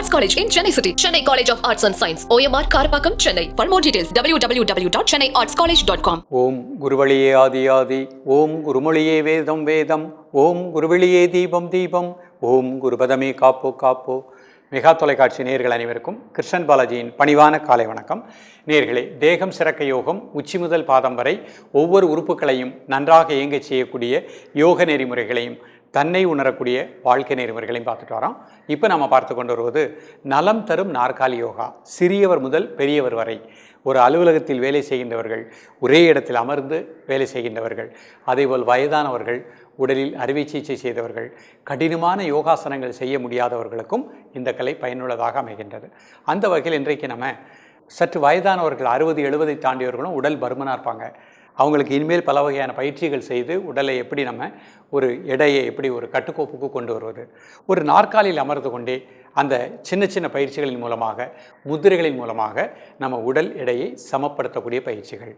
Arts College in Chennai City. Chennai College of Arts and Science. OMR Karapakam, Chennai. For more details, www.chennaiartscollege.com. ஓம் குருவழியே ஆதியாதி, ஓம் குருமொழியே வேதம் வேதம், ஓம் குருவெளியே தீபம் தீபம், ஓம் குருபதமே காப்போ காப்போ. Mega தொலைக்காட்சி நேயர்கள் அனைவருக்கும் கிருஷ்ணன் பாலாஜியின் பணிவான காலை வணக்கம். நேயர்களே, தேகம் சிறக்க யோகம் உச்சி முதல் பாதம் வரை ஒவ்வொரு உறுப்புகளையும் நன்றாக இயங்கச் செய்யக்கூடிய யோக நெறிமுறைகளையும் தன்னை உணரக்கூடிய வாழ்க்கை நெறிமுறைகளையும் பார்த்துட்டு வரோம். இப்போ நம்ம பார்த்து கொண்டு வருவது நலம் தரும் நாற்காலி யோகா. சிறியவர் முதல் பெரியவர் வரை ஒரு அலுவலகத்தில் வேலை செய்கின்றவர்கள், ஒரே இடத்தில் அமர்ந்து வேலை செய்கின்றவர்கள், அதேபோல் வயதானவர்கள், உடலில் அறுவை சிகிச்சை செய்தவர்கள், கடினமான யோகாசனங்கள் செய்ய முடியாதவர்களுக்கும் இந்த கலை பயனுள்ளதாக அமைகின்றது. அந்த வகையில் இன்றைக்கு நம்ம சற்று வயதானவர்கள் 60-70 தாண்டியவர்களும் உடல் பருமனாக இருப்பாங்க. அவங்களுக்கு இனிமேல் பல வகையான பயிற்சிகள் செய்து உடலை எப்படி நம்ம ஒரு எடையை எப்படி ஒரு கட்டுக்கோப்புக்கு கொண்டு வருவது, ஒரு நாற்காலியில் அமர்ந்து கொண்டே அந்த சின்ன சின்ன பயிற்சிகளின் மூலமாக, முதிரைகளின் மூலமாக நம்ம உடல் எடையை சமப்படுத்தக்கூடிய பயிற்சிகள்.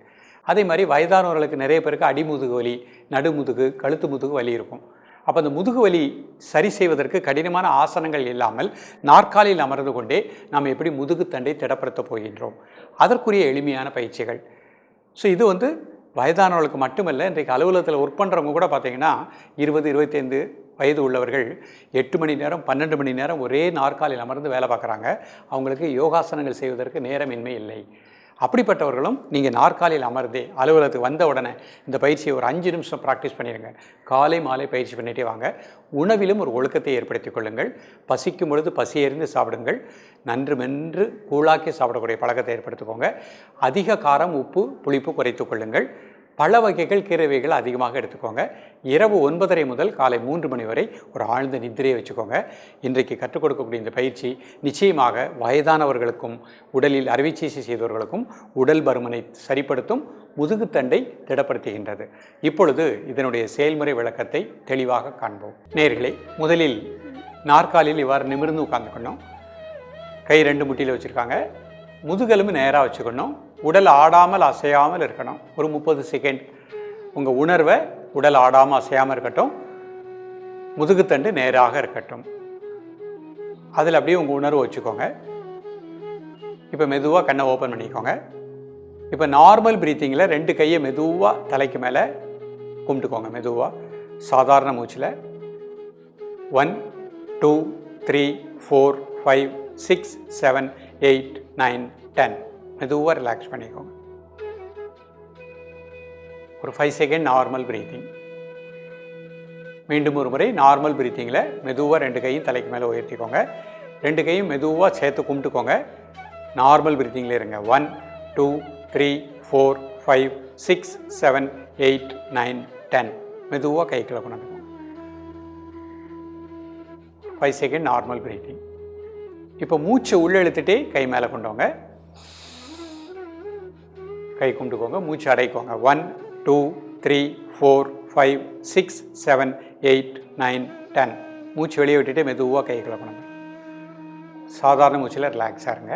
அதே மாதிரி வயதானவர்களுக்கு நிறைய பேருக்கு அடிமுதுகு வலி, நடுமுதுகு, கழுத்து முதுகு வலி இருக்கும். அப்போ அந்த முதுகு வலி சரி செய்வதற்கு கடினமான ஆசனங்கள் இல்லாமல் நாற்காலியில் அமர்ந்து கொண்டே நாம் எப்படி முதுகுத்தண்டை திடப்படுத்த போகின்றோம், அதற்குரிய எளிமையான பயிற்சிகள். ஸோ இது வயதானவர்களுக்கு மட்டுமல்ல, இன்றைக்கு அலுவலகத்தில் ஒர்க் பண்ணுறவங்க கூட பார்த்திங்கன்னா 20-25 வயது உள்ளவர்கள் 8 மணி நேரம் 12 மணி நேரம் ஒரே நாற்காலியில் அமர்ந்து வேலை பார்க்குறாங்க. அவங்களுக்கு யோகாசனங்கள் செய்வதற்கு நேரமின்மை இல்லை. அப்படிப்பட்டவர்களும் நீங்கள் நாற்காலியில் அமர்ந்தே அலுவலகத்துக்கு வந்த உடனே இந்த பயிற்சியை ஒரு 5 நிமிஷம் ப்ராக்டிஸ் பண்ணிடுங்க. காலை மாலை பயிற்சி பண்ணிகிட்டே வாங்க. உணவிலும் ஒரு ஒழுக்கத்தை ஏற்படுத்தி கொள்ளுங்கள். பசிக்கும் பொழுது பசியறிந்து சாப்பிடுங்கள். நன்று மென்று கூழாக்கி சாப்பிடக்கூடிய பழக்கத்தை ஏற்படுத்திக்கோங்க. அதிக காரம், உப்பு, புளிப்பு குறைத்து கொள்ளுங்கள். பல வகைகள், கீரை வகைகள் அதிகமாக எடுத்துக்கோங்க. இரவு 9:30 முதல் காலை 3 மணி வரை ஒரு ஆழ்ந்த நித்திரையை வச்சுக்கோங்க. இன்றைக்கு கற்றுக் கொடுக்கக்கூடிய இந்த பயிற்சி நிச்சயமாக வயதானவர்களுக்கும் உடலில் அறுவை சிகிச்சை செய்தவர்களுக்கும் உடல் பருமனை சரிப்படுத்தும், முதுகுத்தண்டை திடப்படுத்துகின்றது. இப்பொழுது இதனுடைய செயல்முறை விளக்கத்தை தெளிவாக காண்போம். நேயர்களே, முதலில் நாற்காலியில் இவ்வாறு நிமிர்ந்து உட்கார்ந்துக்கணும். கை 2 முட்டியில் வச்சுருக்காங்க. முதுகெலும்பு நேராக வச்சுக்கணும். உடல் ஆடாமல் அசையாமல் இருக்கணும். ஒரு 30 செகண்ட் உங்கள் உணர்வை உடல் ஆடாமல் அசையாமல் இருக்கட்டும். முதுகுத்தண்டு நேராக இருக்கட்டும். அதில் அப்படியே உங்கள் உணர்வை வச்சுக்கோங்க. இப்போ மெதுவாக கண்ணை ஓப்பன் பண்ணிக்கோங்க. இப்போ நார்மல் பிரீத்திங்கில் 2 கையை மெதுவாக தலைக்கு மேலே கும்பிட்டுக்கோங்க. மெதுவாக சாதாரண மூச்சில் 1 2 3 4 5 6 7 8 9 10 மெதுவாக ரிலாக்ஸ் பண்ணிக்கோங்க. ஒரு 5 செகண்ட் நார்மல் பிரீத்திங். மீண்டும் ஒரு முறை நார்மல் பிரீத்திங்கில் மெதுவாக 2 கையும் தலைக்கு மேலே உயர்த்திக்கோங்க. 2 கையும் மெதுவாக சேர்த்து கும்பிட்டுக்கோங்க. நார்மல் பிரீத்திங்கில் இருங்க. 1 2 3 4 5 6 7 8 9 10 மெதுவாக கைக்குள்ளே கொண்டாந்துக்கோங்க. 5 செகண்ட் நார்மல் பிரீத்திங். இப்போ மூச்சை உள்ளே இழுத்துட்டே கை மேலே கொண்டு வாங்க. கை கும்பிட்டுக்கோங்க. மூச்சு அடைக்கோங்க. 1 2 3 4 5 6 7 8 9 10 மூச்சு வெளியே விட்டுட்டு மெதுவாக கைக்குள்ளே கொண்டு வாங்க. சாதாரண மூச்சில் ரிலாக்ஸாக இருங்க.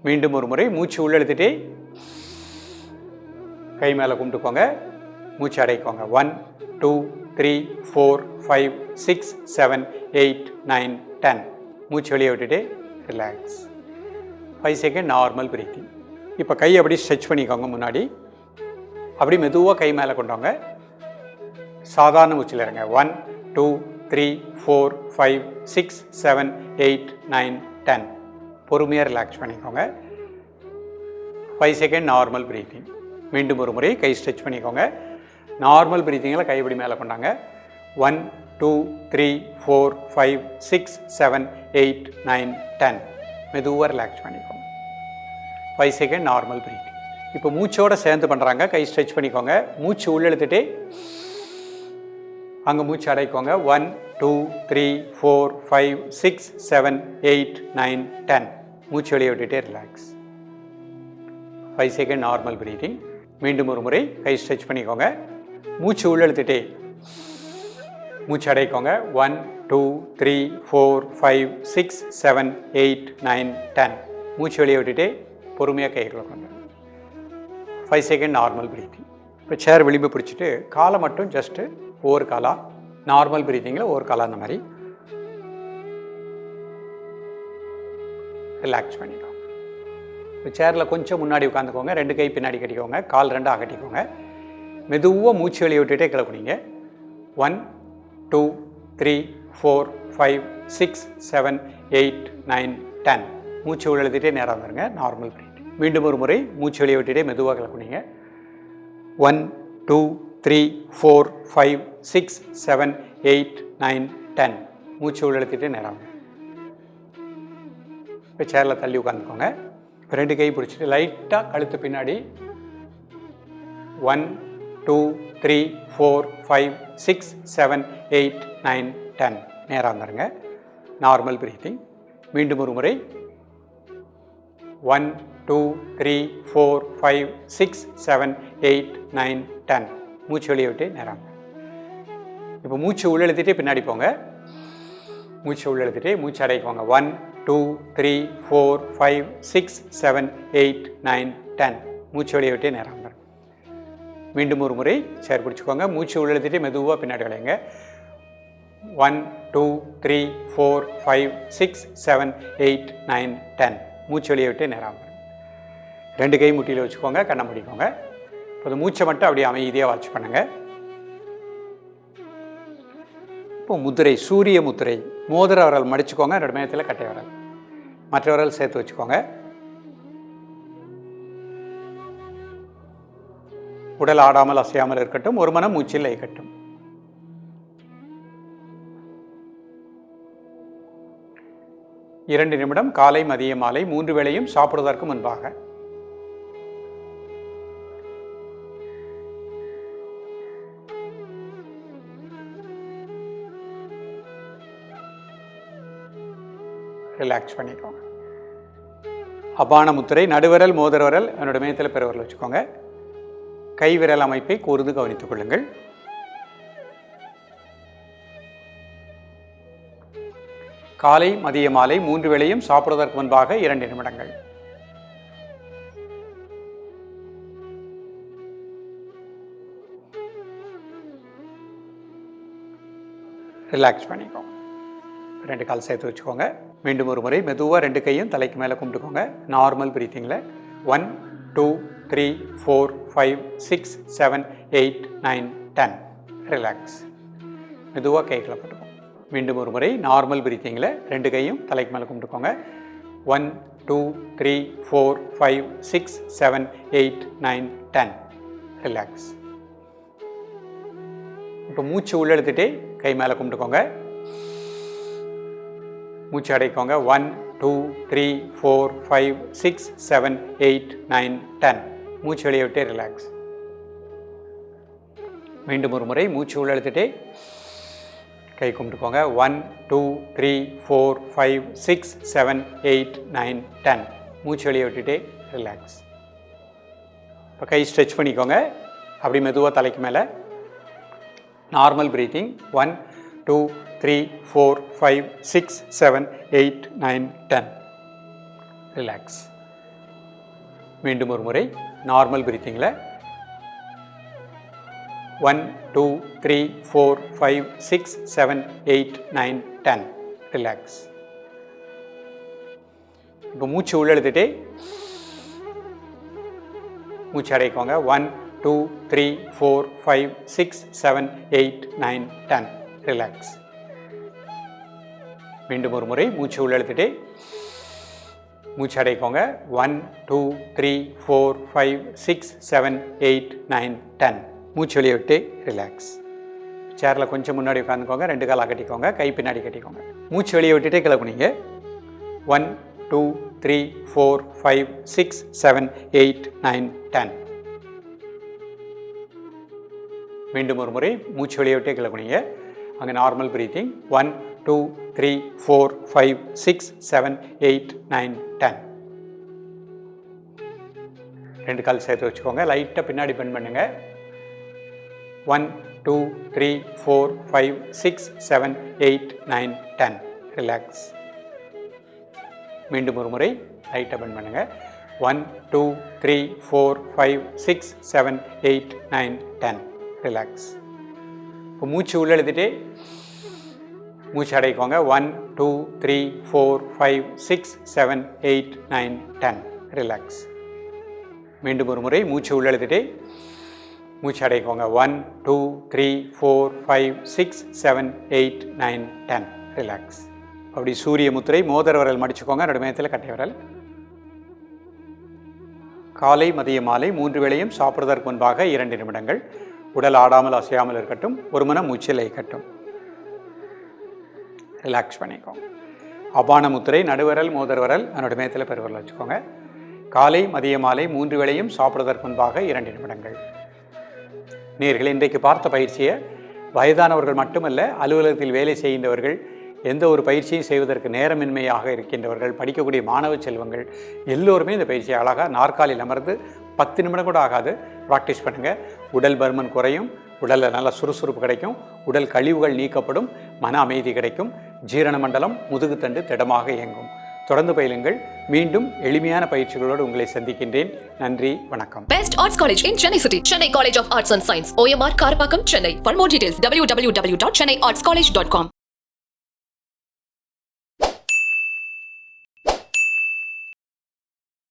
மீண்டும் ஒரு முறை மூச்சு உள்ளே இழுத்துட்டே கை மேலே கும்பிட்டுக்கோங்க. மூச்சு அடைக்கோங்க. 1 2 3 4 5 6 7 8 9 10 மூச்சு வெளியே விட்டுட்டு ரிலாக்ஸ். 5 second normal breathing. இப்போ கை அப்படி ஸ்ட்ரெச் பண்ணிக்கோங்க. முன்னாடி அப்படி மெதுவாக கை மேலே கொண்டு வாங்க. சாதாரண மூச்சில் இருங்க. 1 2 3 4 5 6 7 8 9 10 பொறுமையாக ரிலாக்ஸ் பண்ணிக்கோங்க. 5 செகண்ட் நார்மல் பிரீத்திங். மீண்டும் ஒரு முறை கை ஸ்ட்ரெச் பண்ணிக்கோங்க. நார்மல் பிரீத்திங்கில் கை இப்படி மேலே கொண்டாங்க. 1 2 3 4 5 6 7 8 9 10 மெதுவாக ரிலாக்ஸ் பண்ணிக்கோங்க. 5 செகண்ட் நார்மல் பிரீத்திங். இப்போ மூச்சோடு சேர்ந்து பண்ணுறாங்க. கை ஸ்ட்ரெச் பண்ணிக்கோங்க. மூச்சு உள்ளெழுத்துட்டே அங்கே மூச்சு அடைக்கோங்க. 1 2 3 4 5 6 7 8 9 10 மூச்சு வெளியே விட்டுட்டே ரிலாக்ஸ். 5 second normal breathing. மீண்டும் ஒரு முறை கை ஸ்ட்ரெச் பண்ணிக்கோங்க. மூச்சு உள்ளெழுத்துட்டே மூச்சு அடைக்கோங்க. 1 2 3 4 5 6 7 8 9 10 மூச்சு வெளியே விட்டுட்டே பொறுமையாக கைகளை கொண்டு 5 செகண்ட் நார்மல் பிரீத்திங். இப்போ சேர் விளிம்பு பிடிச்சிட்டு காலை மட்டும் ஜஸ்ட்டு ஒவ்வொரு காலாக நார்மல் பிரீத்திங்கில் ஒவ்வொரு காலாக அந்த மாதிரி ரிலாக்ஸ் பண்ணிக்கோங்க. இப்போ சேரில் கொஞ்சம் முன்னாடி உட்காந்துக்கோங்க, 2 கை பின்னாடி கட்டிக்கோங்க, கால் 2 அகட்டிக்கோங்க. மெதுவாக மூச்சு வெளியே விட்டுட்டே கிளப்புனீங்க. 1 2 3 4 5 6 7 8 9 10. மூச்சு உள்ள எழுதிட்டே நேராக வந்துருங்க. Normal breath. மீண்டும் ஒரு முறை மூச்சு வெளியே விட்டுட்டே மெதுவாக கிளப்புனீங்க. 1 2 3 4 5 6 7 8 9 10. மூச்சு உள்ள எழுதிட்டே நேராக. இப்போ சேரில் தள்ளி உட்காந்துக்கோங்க. இப்போ 2 கை பிடிச்சிட்டு லைட்டாக கழுத்து பின்னாடி 1 2 3 4 5 6 7 8 9 10 நேராக வந்துருங்க. Normal breathing. மீண்டும் ஒரு முறை 1 2 3 4 5 6 7 8 9 10. மூச்சு வெளியே விட்டு நேராங்க. இப்போ மூச்சு உள்ளெழுத்திட்டே பின்னாடி போங்க. மூச்சு உள்ளெழுத்திட்டே மூச்சு அடைக்கோங்க. 1 2 3 4 5 6 7 8 9 10. மூச்சு வெளியே விட்டு நேராங்க. மீண்டும் ஒரு முறை சேர் பிடிச்சிக்கோங்க. மூச்சு உள்ளெழுத்திட்டே மெதுவாக பின்னாடி அடைங்க. 1 2 3 4 5 6 7 8 9 10. மூச்சு வெளியே விட்டு நேராக. 2 கை முட்டியில் வச்சுக்கோங்க, கண்ணை மூடிக்கோங்க. இப்போ மூச்சை மட்டும் அப்படியே அமைதியாக வாட்ச் பண்ணுங்க. இப்போ முத்திரை, சூரிய முத்திரை. மோதிர விரல் மடிச்சுக்கோங்க, 2 மையத்தில் கட்டை விரல், மற்ற விரல் சேர்த்து வச்சுக்கோங்க. உடல் ஆடாமல் அசையாமல் இருக்கட்டும். ஒரு மனம் மூச்சில் லயிக்கட்டும். இரண்டு நிமிடம் காலை மதிய மாலை 3 வேளையும் சாப்பிடுவதற்கு முன்பாக. ரிலாக்ஸ் பண்ணிக்கோங்க. அபான முத்திரை. நடுவிரல் மோதிர விரல் என்னோட மையத்தில் பெருவிரல் வச்சுக்கோங்க. கை விரல் அமைப்பை கூர்ந்து கவனித்துக் கொள்ளுங்கள். காலை மதிய மாலை 3 வேளையும் சாப்பிடுவதற்கு முன்பாக 2 நிமிடங்கள். ரிலாக்ஸ் பண்ணிக்கோங்க. 2 கால் சேர்த்து வச்சுக்கோங்க. மீண்டும் ஒரு முறை மெதுவாக 2 கையும் தலைக்கு மேலே கும்பிட்டுக்கோங்க. நார்மல் பிரீத்திங்கில் 1 2 3 4 5 6 7 8 9 10. ரிலாக்ஸ். மெதுவாக கை கிளப்பட்டுக்கோங்க. மீண்டும் ஒரு முறை நார்மல் பிரீத்திங்கில் 2 கையும் தலைக்கு மேலே கும்பிட்டுக்கோங்க. 1 2 3 4 5 6 7 8 9 10. ரிலாக்ஸ். இப்போ மூச்சு உள்ளெழுத்துட்டே கை மேலே கும்பிட்டுக்கோங்க. மூச்சு அடைக்கோங்க. 1 2 3 4 5 6 7 8 9 10. மூச்சு வெளியே விட்டு ரிலாக்ஸ். மீண்டும் ஒரு முறை மூச்சு உள்ளெழுத்துட்டே கை கும்பிட்டுக்கோங்க. 1 2 3 4 5 6 7 8 9 10. மூச்சு வெளியே விட்டுட்டே ரிலாக்ஸ். இப்போ கை ஸ்ட்ரெச் பண்ணிக்கோங்க. அப்படி மெதுவாக தலைக்கு மேலே. Normal breathing. 1 2 3 4 5 6 7 8 9 10. ரிலாக்ஸ். மீண்டும் ஒரு முறை நார்மல் பிரீத்திங்கில் 1 2 3 4 5 6 7 8 9 10. ரிலாக்ஸ். இப்போ மூச்சு உள்ளெழுத்துட்டே மூச்சு அடைக்கோங்க. 1 2 3 4 5 6 7 8 9 10. ரிலாக்ஸ். மீண்டும் ஒரு முறை மூச்சு உள்ளெழுத்துட்டே மூச்சு அடைக்கோங்க. 1 2 3 4 5 6 7 8 9 10. மூச்சு வெளியே விட்டு ரிலாக்ஸ். சேரில் கொஞ்சம் முன்னாடி உட்காந்துக்கோங்க. 2 கால் கட்டிக்கோங்க. கை பின்னாடி கட்டிக்கோங்க. மூச்சு வெளியே விட்டுட்டே கிளப்புனீங்க. 1 2 3 4 5 6 7 8 9 10. மீண்டும் ஒரு முறை மூச்சு வெளியே விட்டே கிளப்புனீங்க. அங்கே நார்மல் பிரீத்திங். 1 2 3 4 5 6 7 8 9 10. 2 கால் சேர்த்து வச்சுக்கோங்க. லைட்டாக பின்னாடி பெண்ட் பண்ணுங்க. 1 2 3 4 5 6 7 8 9 10. ரிலாக்ஸ். மீண்டும் ஒரு முறை லைட்டாக பெண்ட் பண்ணுங்க. 1 2 3 4 5 6 7 8 9 10. ரிலாக்ஸ். இப்போ மூச்சு உள்ளெழுத்துட்டே மூச்சு அடைக்கோங்க. 1 2 3 4 5 6 7 8 9 10. ரிலாக்ஸ். மீண்டும் ஒரு முறை மூச்சு உள்ளெழுத்துட்டே மூச்சு அடைக்கோங்க. 1 2 3 4 5 6 7 8 9 10. ரிலாக்ஸ். அப்படி சூரிய முத்திரை. மோதிர விரல் மடிச்சுக்கோங்க. நடுமையத்தில் கட்டை விரல். காலை மதிய மாலை 3 வேளையும் சாப்பிடுவதற்கு முன்பாக 2 நிமிடங்கள் உடல் ஆடாமல் அசையாமல் இருக்கட்டும். ஒரு மனம் மூச்சில் இருக்கட்டும். ரிலாக்ஸ் பண்ணிக்கோங்க. அபான முத்திரை. நடுவிரல் மோதிர விரல் நடுமையத்தில் பெருவிரல் வச்சுக்கோங்க. காலை மதிய மாலை 3 வேளையும் சாப்பிடுவதற்கு முன்பாக 2 நிமிடங்கள். நேயர்களே, இன்றைக்கு பார்த்த பயிற்சியை வயதானவர்கள் மட்டுமல்ல, அலுவலகத்தில் வேலை செய்கின்றவர்கள், எந்த ஒரு பயிற்சியும் செய்வதற்கு நேரமின்மையாக இருக்கின்றவர்கள், படிக்கக்கூடிய மாணவ செல்வங்கள் எல்லோருமே இந்த பயிற்சியை அழகாக நாற்காலில் அமர்ந்து 10 நிமிடம் கூட ஆகாது ப்ராக்டிஸ் பண்ணுங்கள். உடல் பருமன் குறையும், உடலில் நல்ல சுறுசுறுப்பு கிடைக்கும், உடல் கழிவுகள் நீக்கப்படும், மன அமைதி கிடைக்கும், ஜீரண மண்டலம் முதுகுத்தண்டு திடமாக இயங்கும். தொடர்ந்து பயிலுங்கள். மீண்டும் எளிமையான பயிற்சிகளோடு உங்களை சந்திக்கின்றேன். நன்றி, வணக்கம். Best Arts College in Chennai City. Chennai College of Arts and Science. OMR Karpakkam, Chennai. For more details, www.chennaiartscollege.com.